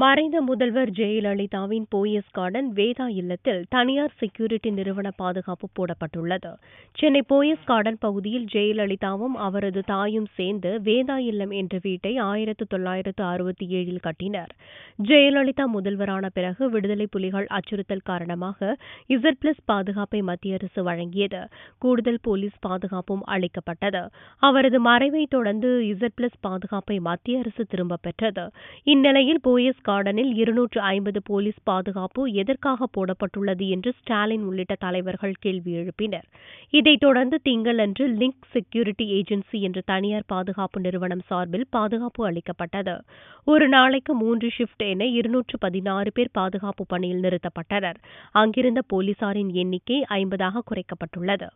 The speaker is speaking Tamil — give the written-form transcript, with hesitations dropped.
மறைந்த முதல்வர் ஜெயலலிதாவின் போயஸ் கார்டன் வேதா இல்லத்தில் தனியார் செக்யூரிட்டி நிறுவன பாதுகாப்பு போடப்பட்டுள்ளது. சென்னை போயஸ் கார்டன் பகுதியில் ஜெயலலிதாவும் அவரது தாயும் சேர்ந்து வேதா இல்லம் என்ற வீட்டை 1967 கட்டினர். ஜெயலலிதா முதல்வரான பிறகு விடுதலை புலிகள் அச்சுறுத்தல் காரணமாக Z+ பாதுகாப்பை மத்திய அரசு வழங்கியது. கூடுதல் போலீஸ் பாதுகாப்பும் அளிக்கப்பட்டது. அவரது மறைவை தொடர்ந்து Z+ பாதுகாப்பை மத்திய அரசு திரும்பப் பெற்றது. இந்நிலையில் போயஸ் கார்டனில் 250 போலீஸ் பாதுகாப்பு எதற்காக போடப்பட்டுள்ளது என்று ஸ்டாலின் உள்ளிட்ட தலைவர்கள் கேள்வி எழுப்பினர். இதைத் தொடர்ந்து திங்களன்று லிங்க் செக்யூரிட்டி ஏஜென்சி என்ற தனியார் பாதுகாப்பு நிறுவனம் சார்பில் பாதுகாப்பு அளிக்கப்பட்டது. ஒரு நாளைக்கு 3 ஷிப்ட் என 216 பேர் பாதுகாப்பு பணியில் நிறுத்தப்பட்டனர். அங்கிருந்த போலீசாரின் எண்ணிக்கை 50ஆக குறைக்கப்பட்டுள்ளது.